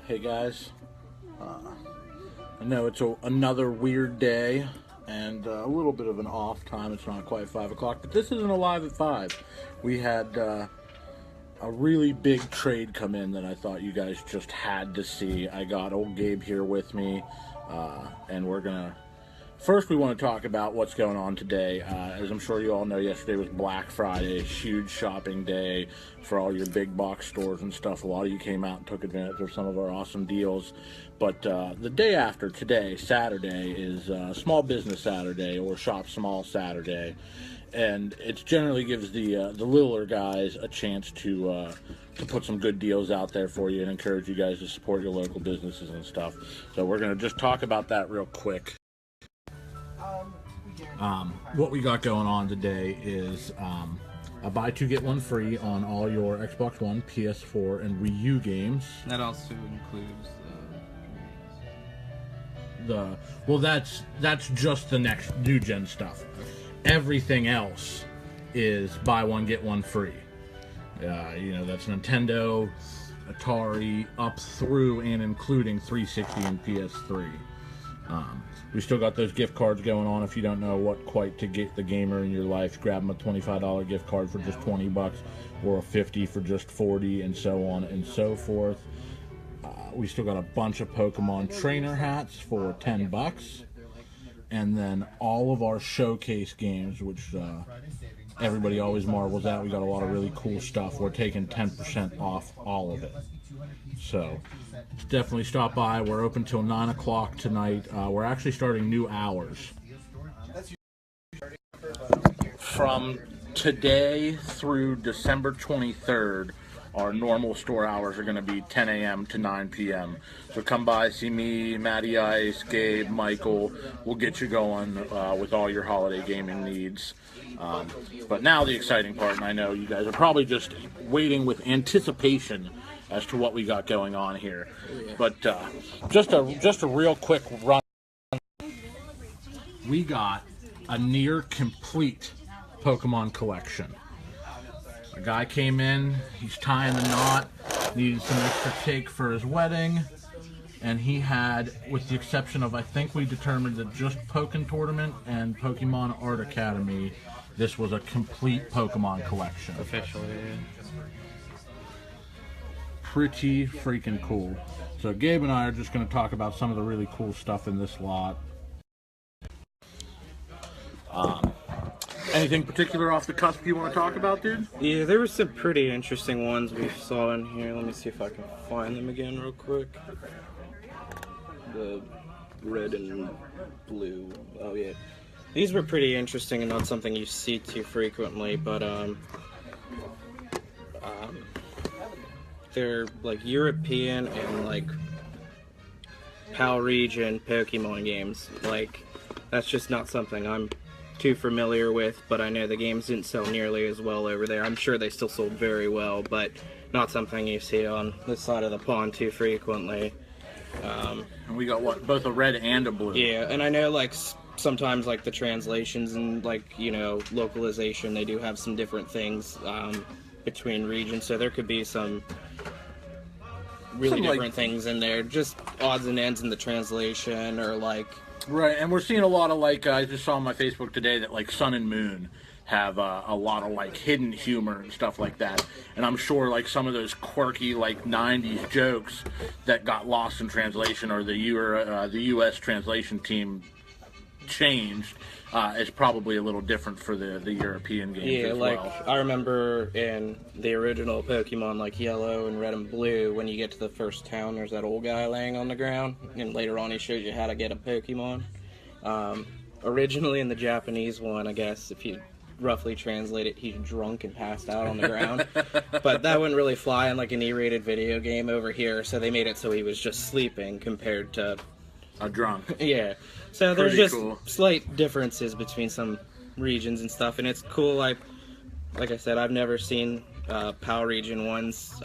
Hey guys, I know it's another weird day and a little bit of an off time. It's not quite 5 o'clock, but this isn't Alive at 5. We had a really big trade come in that I thought you guys just had to see. I got old Gabe here with me, and we're gonna... First, we want to talk about what's going on today. As I'm sure you all know, yesterday was Black Friday, huge shopping day for all your big box stores and stuff. A lot of you came out and took advantage of some of our awesome deals. But the day after today, Saturday, is Small Business Saturday or Shop Small Saturday. And it generally gives the littler guys a chance to put some good deals out there for you and encourage you guys to support your local businesses and stuff. So we're going to just talk about that real quick. What we got going on today is a buy two get one free on all your Xbox One, PS4, and Wii U games. That also includes well, that's just the next new gen stuff. Everything else is buy one get one free. That's Nintendo, Atari, up through and including 360 and PS3. We still got those gift cards going on. If you don't know what quite to get the gamer in your life, grab them a $25 gift card for just $20 or a $50 for just $40, and so on and so forth. We still got a bunch of Pokemon trainer hats for $10, and then all of our showcase games, which everybody always marvels at. We got a lot of really cool stuff. We're taking 10% off all of it. So definitely stop by. We're open till 9 o'clock tonight. We're actually starting new hours. From today through December 23rd, our normal store hours are going to be 10 a.m. to 9 p.m. So come by, see me, Matty Ice, Gabe, Michael. We'll get you going with all your holiday gaming needs. But now the exciting part, and I know you guys are probably just waiting with anticipation as to what we got going on here. But just a real quick run. We got a near complete Pokemon collection. A guy came in, he's tying the knot, needed some extra cake for his wedding, and he had, with the exception of, I think we determined that just Pokken Tournament and Pokemon Art Academy, this was a complete Pokemon collection. officially. Pretty freaking cool. So Gabe and I are just going to talk about some of the really cool stuff in this lot. Anything particular off the cusp you want to talk about, dude? Yeah, there were some pretty interesting ones we saw in here. Let me see if I can find them again real quick. The red and blue. Oh yeah, these were pretty interesting and not something you see too frequently, but they're like European and like PAL region Pokemon games. Like, that's just not something I'm too familiar with, but I know the games didn't sell nearly as well over there. I'm sure they still sold very well, but not something you see on this side of the pond too frequently. And we got what, both a red and a blue. Yeah, and I know like sometimes like the translations and like, localization, they do have some different things between regions, so there could be some really different things in there, just odds and ends in the translation, or like... Right, and we're seeing a lot of, like, I just saw on my Facebook today that, like, Sun and Moon have a lot of, like, hidden humor and stuff like that. And I'm sure, like, some of those quirky, like, 90s jokes that got lost in translation, or the U.S. translation team changed, is probably a little different for the European games as well. Yeah, like, I remember in the original Pokemon, like Yellow and Red and Blue, when you get to the first town, there's that old guy laying on the ground, and later on he shows you how to get a Pokemon. Originally in the Japanese one, I guess, if you roughly translate it, he's drunk and passed out on the ground. But that wouldn't really fly in like an E-rated video game over here, so they made it so he was just sleeping compared to... a drunk. Yeah. So there's Pretty just cool. Slight differences between some regions and stuff, and it's cool. Like I said, I've never seen PAL region ones.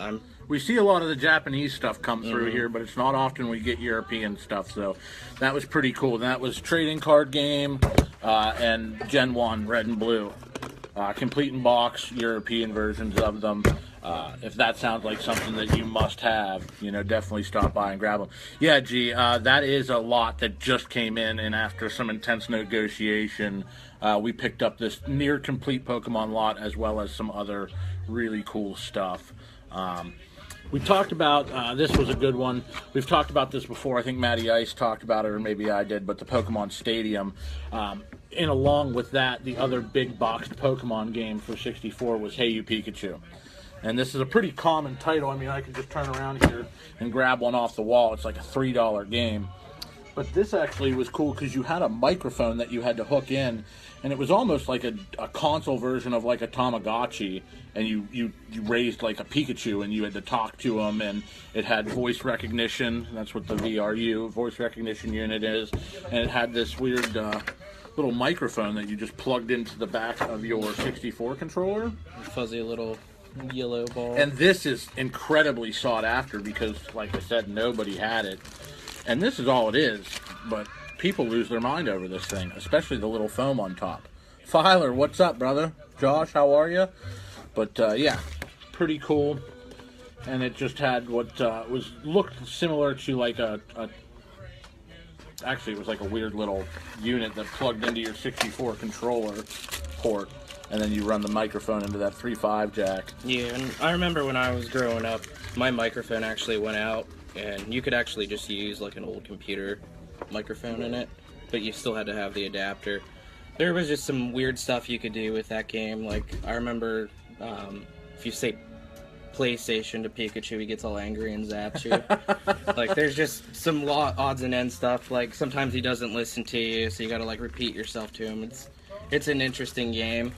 We see a lot of the Japanese stuff come through here, but it's not often we get European stuff, so that was pretty cool. That was trading card game and Gen 1, red and blue. complete in box European versions of them. If that sounds like something that you must have, definitely stop by and grab them. Yeah, G, that is a lot that just came in, and after some intense negotiation, we picked up this near complete Pokemon lot as well as some other really cool stuff. We talked about, this was a good one. We've talked about this before. I think Matty Ice talked about it, or maybe I did, but the Pokemon Stadium. And along with that, the other big boxed Pokemon game for 64 was Hey You Pikachu. And this is a pretty common title. I mean, I can just turn around here and grab one off the wall. It's like a $3 game. But this actually was cool because you had a microphone that you had to hook in, and it was almost like a console version of like a Tamagotchi, and you raised like a Pikachu, and you had to talk to him, and it had voice recognition. That's what the VRU, voice recognition unit is. And it had this weird little microphone that you just plugged into the back of your 64 controller. Fuzzy little yellow ball. And this is incredibly sought after because, like I said, nobody had it. And this is all it is, but people lose their mind over this thing, especially the little foam on top. Filer, what's up, brother? Josh, how are you? But, yeah, pretty cool. And it just had what looked similar to like actually, it was like a weird little unit that plugged into your 64 controller port, and then you run the microphone into that 3.5 jack. Yeah, and I remember when I was growing up, my microphone actually went out, and you could actually just use like an old computer microphone in it, but you still had to have the adapter. There was just some weird stuff you could do with that game. Like, I remember if you say PlayStation to Pikachu, he gets all angry and zaps you. Like, there's just some odds and ends stuff. Like, sometimes he doesn't listen to you, so you gotta like repeat yourself to him. It's an interesting game.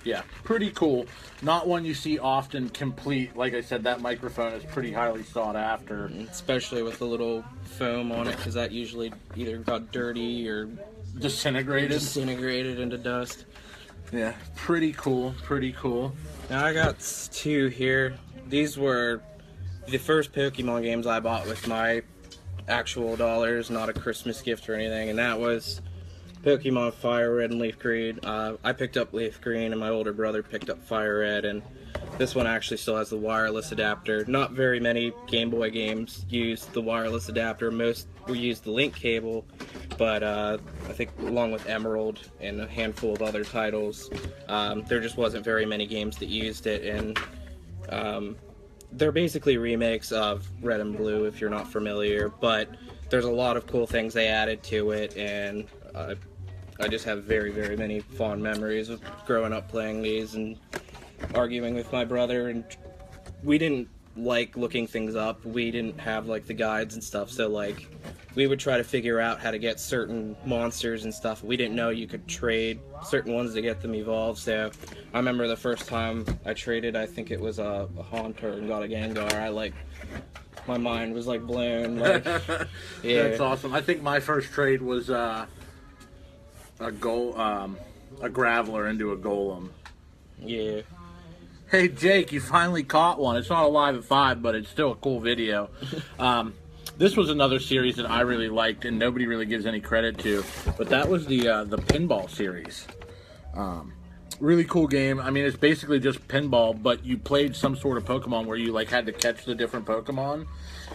Yeah, pretty cool. Not one you see often complete. Like I said, that microphone is pretty highly sought after. Especially with the little foam on it, because that usually either got dirty or disintegrated into dust. Yeah, pretty cool, pretty cool. Now I got two here. These were the first Pokemon games I bought with my actual dollars, not a Christmas gift or anything, and that was Pokemon FireRed and LeafGreen. I picked up LeafGreen and my older brother picked up FireRed, and this one actually still has the wireless adapter. Not very many Game Boy games use the wireless adapter. Most will use the link cable, but I think along with Emerald and a handful of other titles, there just wasn't very many games that used it, and they're basically remakes of Red and Blue if you're not familiar, but there's a lot of cool things they added to it, and I just have very, very many fond memories of growing up playing these and arguing with my brother, and we didn't like looking things up. We didn't have like the guides and stuff, so like we would try to figure out how to get certain monsters and stuff. We didn't know you could trade certain ones to get them evolved, so I remember the first time I traded, I think it was a Haunter and got a Gengar. My mind was like blown. Like, yeah. That's awesome. I think my first trade was a Graveler into a Golem. Yeah. Hey Jake, you finally caught one. It's not a live at 5, but it's still a cool video. This was another series that I really liked and nobody really gives any credit to, but that was the pinball series. Really cool game. I mean, it's basically just pinball, but you played some sort of Pokemon where you like had to catch the different Pokemon.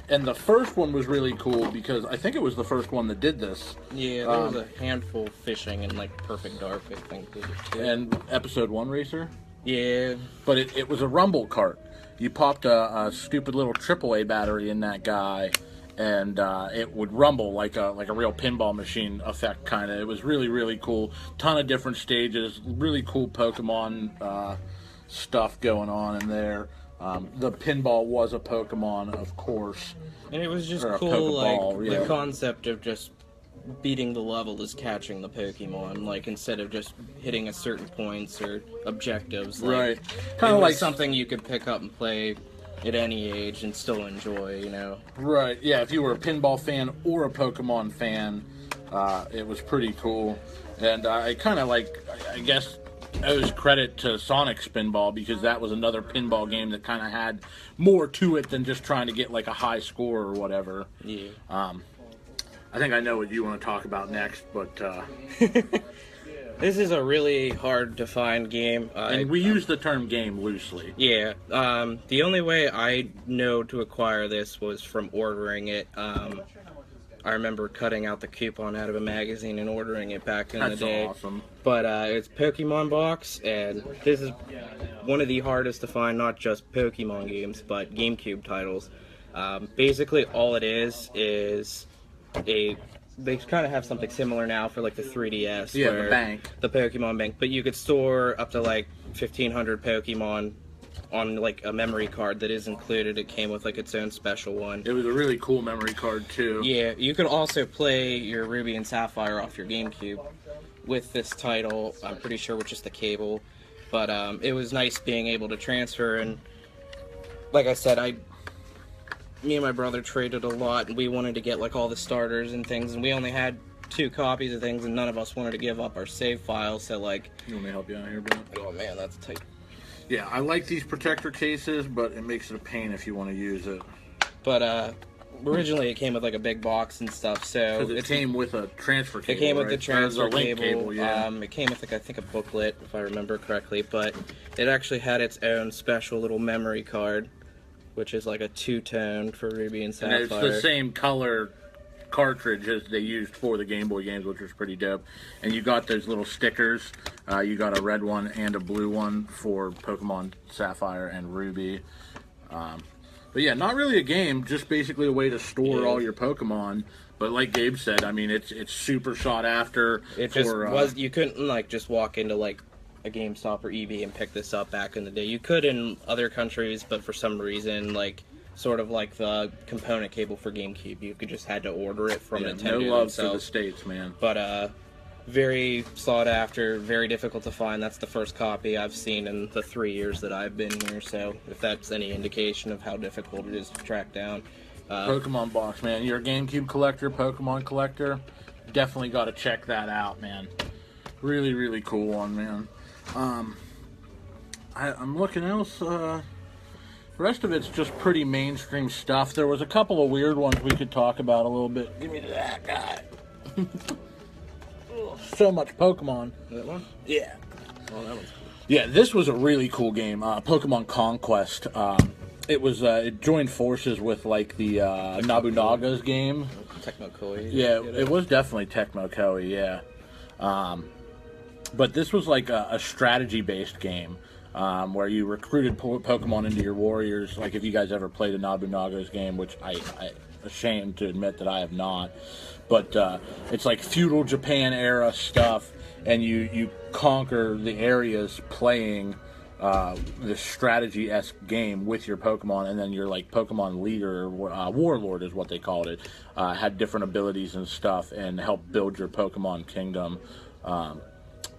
And the first one was really cool because I think it was the first one that did this. Yeah, there was a handful fishing and like Perfect Dark, I think. And Episode 1 Racer? Yeah. But it was a rumble cart. You popped a stupid little AAA battery in that guy, and it would rumble like a real pinball machine effect, kind of. It was really, really cool. Ton of different stages. Really cool Pokemon stuff going on in there. The pinball was a Pokemon, of course. And it was just cool, like, the concept of just beating the level is catching the Pokemon, like, instead of just hitting a certain points or objectives. Like, right. Kind of like something you could pick up and play at any age and still enjoy, you know? Right, yeah, if you were a pinball fan or a Pokemon fan, it was pretty cool. And I kind of like, I guess, owes credit to Sonic Spinball because that was another pinball game that kind of had more to it than just trying to get like a high score or whatever. Yeah. I think I know what you want to talk about next, but This is a really hard to find game. And we use the term game loosely. Yeah. The only way I know to acquire this was from ordering it. I remember cutting out the coupon out of a magazine and ordering it back in the day. That's awesome. But it's Pokemon box, and this is one of the hardest to find, not just Pokemon games, but GameCube titles. Basically, all it is they kind of have something similar now for like the 3DS. Yeah, where the bank. The Pokemon bank. But you could store up to like 1,500 Pokemon on like a memory card that is included. It came with like its own special one. It was a really cool memory card too. Yeah, you could also play your Ruby and Sapphire off your GameCube with this title. I'm pretty sure with just the cable. But it was nice being able to transfer, and like I said, me and my brother traded a lot, and we wanted to get like all the starters and things, and we only had 2 copies of things, and none of us wanted to give up our save files, so like... You want me to help you out here, bro? Oh man, that's tight. Yeah, I like these protector cases, but it makes it a pain if you want to use it. But originally it came with like a big box and stuff, so... Because it came with a transfer cable, It came with right? the transfer cable, yeah. It came with like, I think a booklet, if I remember correctly, but it actually had its own special little memory card, which is like a 2-tone for Ruby and Sapphire. And it's the same color cartridge as they used for the Game Boy games, which was pretty dope. And you got those little stickers. You got a red one and a blue one for Pokemon Sapphire and Ruby. But yeah, not really a game, just basically a way to store all your Pokemon. But like Gabe said, I mean, it's super sought after. It just was, you couldn't like just walk into like a GameStop or EB and pick this up back in the day. You could in other countries, but for some reason, like sort of like the component cable for GameCube, you just had to order it from Nintendo No love themselves. for the States, man. But very sought after, very difficult to find. That's the first copy I've seen in the 3 years that I've been here, so if that's any indication of how difficult it is to track down. Pokemon box, man. You're a GameCube collector, Pokemon collector, definitely got to check that out, man. Really, really cool one, man. I'm looking else. The rest of it's just pretty mainstream stuff. There was a couple of weird ones we could talk about a little bit. Give me that guy. So much Pokemon. That one? Yeah. Oh, that one's cool. Yeah, this was a really cool game. Pokemon Conquest. It joined forces with like the Nobunaga's game. Tecmo Koei. Yeah, it was definitely Tecmo Koei, yeah. But this was like a strategy-based game where you recruited Pokemon into your warriors. Like if you guys ever played a Nobunaga's game, which I'm ashamed to admit that I have not. But it's like feudal Japan era stuff, and you conquer the areas playing this strategy-esque game with your Pokemon, and then your like Pokemon leader, warlord is what they called it, had different abilities and stuff, and helped build your Pokemon kingdom.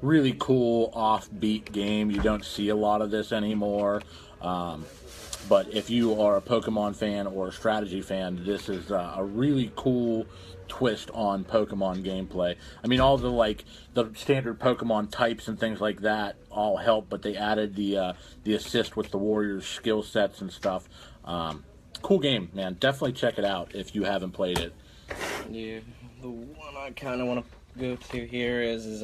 Really cool offbeat game. You don't see a lot of this anymore. But if you are a Pokemon fan or a strategy fan, this is a really cool twist on Pokemon gameplay. I mean, all the standard Pokemon types and things like that all help, but they added the assist with the warriors' skill sets and stuff. Cool game, man. Definitely check it out if you haven't played it. Yeah, the one I kind of want to go to here is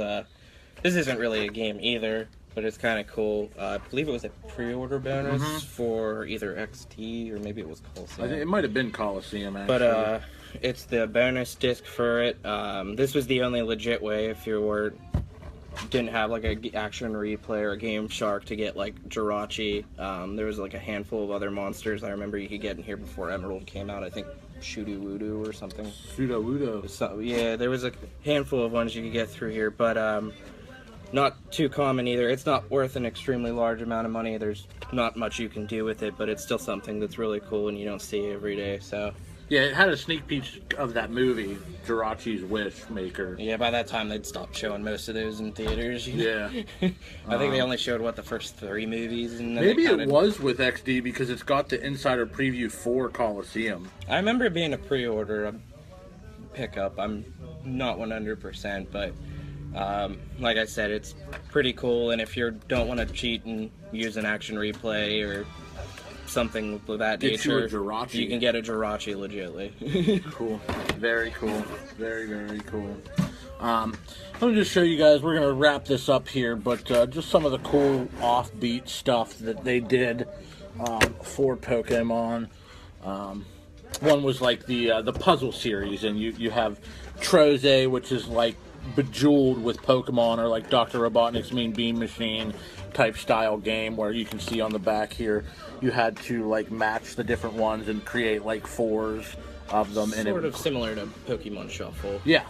this isn't really a game either, but it's kind of cool. I believe it was a pre-order bonus for either XT or maybe it was Coliseum. I think it might have been Coliseum, actually. But it's the bonus disc for it. This was the only legit way if you didn't have like a action replay or a Game Shark to get like Jirachi. There was like a handful of other monsters I remember you could get in here before Emerald came out. I think Shudu-Wudu or something. Shudu-Wudu. So, yeah, there was a handful of ones you could get through here, but not too common either. It's not worth an extremely large amount of money. There's not much you can do with it, but it's still something that's really cool and you don't see every day, so... Yeah, it had a sneak peek of that movie, Jirachi's Wish Maker. Yeah, by that time they'd stopped showing most of those in theaters. Yeah. I think they only showed, the first 3 movies? And then maybe it was with XD because it's got the insider preview for Coliseum. I remember it being a pre-order pickup. I'm not 100%, but like I said, it's pretty cool, and if you don't want to cheat and use an action replay or something of that nature, you can get a Jirachi legitly. Cool. Very cool. Very, very cool. Let me just show you guys, we're going to wrap this up here, but just some of the cool offbeat stuff that they did for Pokemon. One was like the puzzle series, and you have Troze, which is like Bejeweled with Pokemon, or like Dr. Robotnik's Mean Bean Machine type style game, where you can see on the back here, you had to like match the different ones and create like 4s of them. Sort of similar to Pokemon Shuffle. Yeah,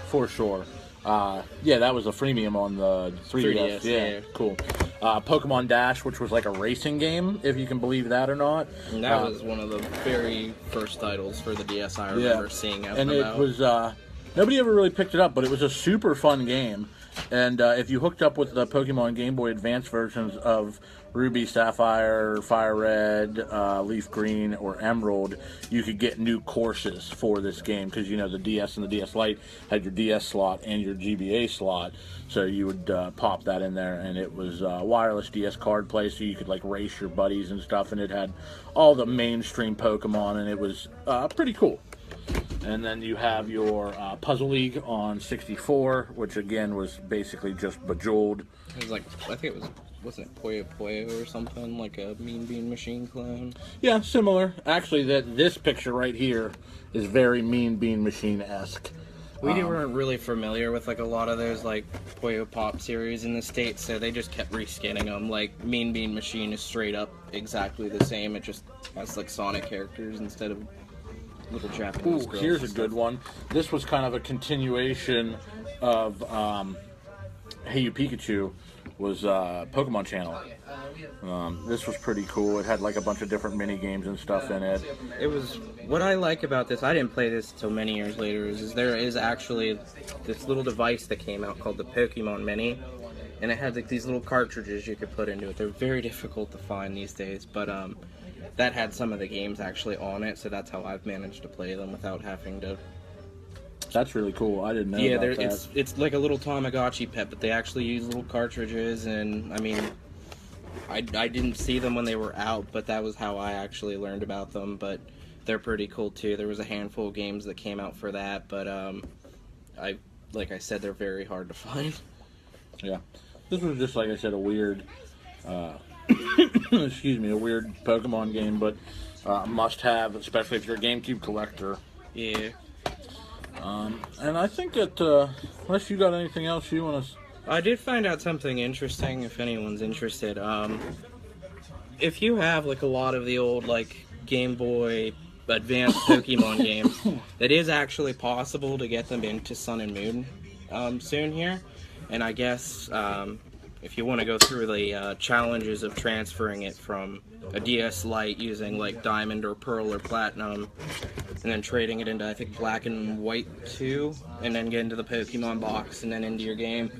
for sure. Yeah, that was a freemium on the 3DS. Yeah, cool. Pokemon Dash, which was like a racing game, if you can believe that or not. And that was one of the very first titles for the DS I remember seeing out and about. It was, nobody ever really picked it up, but it was a super fun game. And if you hooked up with the Pokemon Game Boy Advance versions of Ruby, Sapphire, FireRed, LeafGreen, or Emerald, you could get new courses for this game, because you know the DS and the DS Lite had your DS slot and your GBA slot, so you would pop that in there, and it was wireless DS card play, so you could like race your buddies and stuff, and it had all the mainstream Pokemon, and it was pretty cool. And then you have your Puzzle League on 64, which again was basically just Bejeweled. It was like, I think it was, wasn't it Puyo Puyo or something, like a Mean Bean Machine clone? Yeah, similar. Actually, this picture right here is very Mean Bean Machine-esque. We weren't really familiar with like a lot of those like Puyo Pop series in the States, so they just kept reskinning them. Like Mean Bean Machine is straight up exactly the same. It just has like Sonic characters instead of little Japanese girls. Here's a good one. This was kind of a continuation of Hey You Pikachu, was Pokemon Channel. This was pretty cool. It had like a bunch of different mini games and stuff in it. It was, what I like about this, I didn't play this until many years later, is there is actually this little device that came out called the Pokemon Mini, and it had like these little cartridges you could put into it. They're very difficult to find these days, but that had some of the games actually on it, so that's how I've managed to play them without having to. That's really cool. I didn't know about that. It's like a little Tamagotchi pet, but they actually use little cartridges, and I mean, I didn't see them when they were out, but that was how I actually learned about them. But they're pretty cool too. There was a handful of games that came out for that, but like I said, they're very hard to find. Yeah, this was just, like I said, a weird, excuse me, a weird Pokemon game, but must have, especially if you're a GameCube collector. Yeah. And I think that, unless you got anything else you want to... I did find out something interesting, if anyone's interested. If you have, like, a lot of the old, like, Game Boy Advance Pokemon games, it is actually possible to get them into Sun and Moon soon here. And I guess, if you want to go through the challenges of transferring it from a DS Lite using, like, Diamond or Pearl or Platinum, and then trading it into, I think, Black and White 2, and then get into the Pokemon box, and then into your game.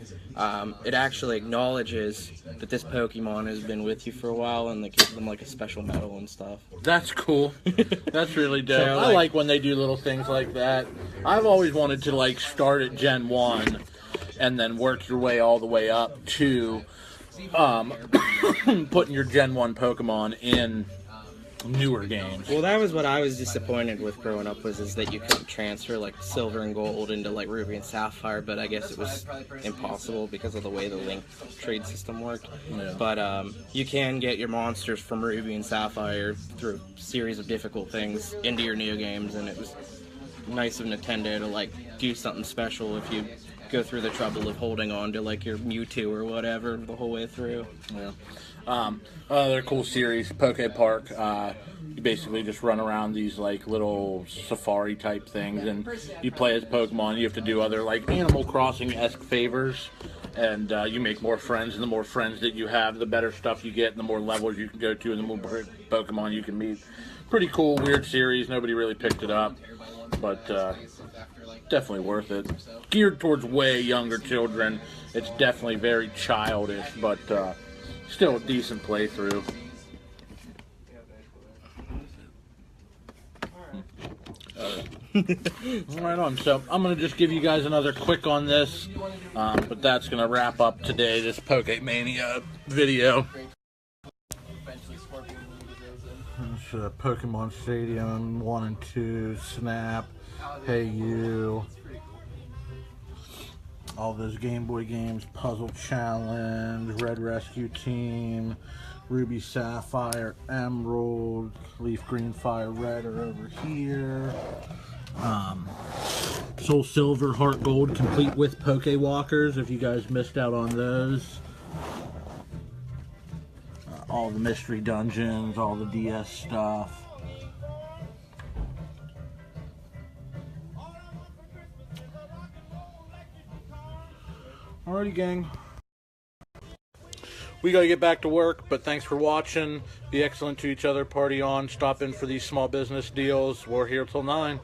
It actually acknowledges that this Pokemon has been with you for a while, and it gives them, like, a special medal and stuff. That's cool. That's really dope. So, I like when they do little things like that. I've always wanted to, like, start at Gen 1, and then work your way all the way up to putting your Gen 1 Pokemon in newer games. Well, that was what I was disappointed with growing up, is that you couldn't transfer like Silver and Gold into like Ruby and Sapphire, but I guess it was impossible because of the way the Link trade system worked. Yeah. But you can get your monsters from Ruby and Sapphire through a series of difficult things into your new games, and it was nice of Nintendo to like do something special if you go through the trouble of holding on to like your Mewtwo or whatever the whole way through. Yeah. Another cool series, Poke Park. You basically just run around these like little safari type things, and you play as Pokemon. You have to do other like Animal Crossing-esque favors, and you make more friends. And the more friends that you have, the better stuff you get, and the more levels you can go to, and the more Pokemon you can meet. Pretty cool, weird series. Nobody really picked it up, but definitely worth it. Geared towards way younger children. It's definitely very childish, but still a decent playthrough. Right on. So I'm going to just give you guys another quick on this, but that's going to wrap up today, this Pokemania video. Pokemon Stadium 1 and 2, Snap, Hey You, all those Game Boy games, Puzzle Challenge, Red Rescue Team, Ruby Sapphire, Emerald, LeafGreen, FireRed are over here. Soul Silver, Heart Gold, complete with Poke Walkers, if you guys missed out on those. All the mystery dungeons, all the DS stuff. Alrighty, gang. We gotta get back to work, but thanks for watching. Be excellent to each other, party on, stop in for these small business deals. We're here till 9.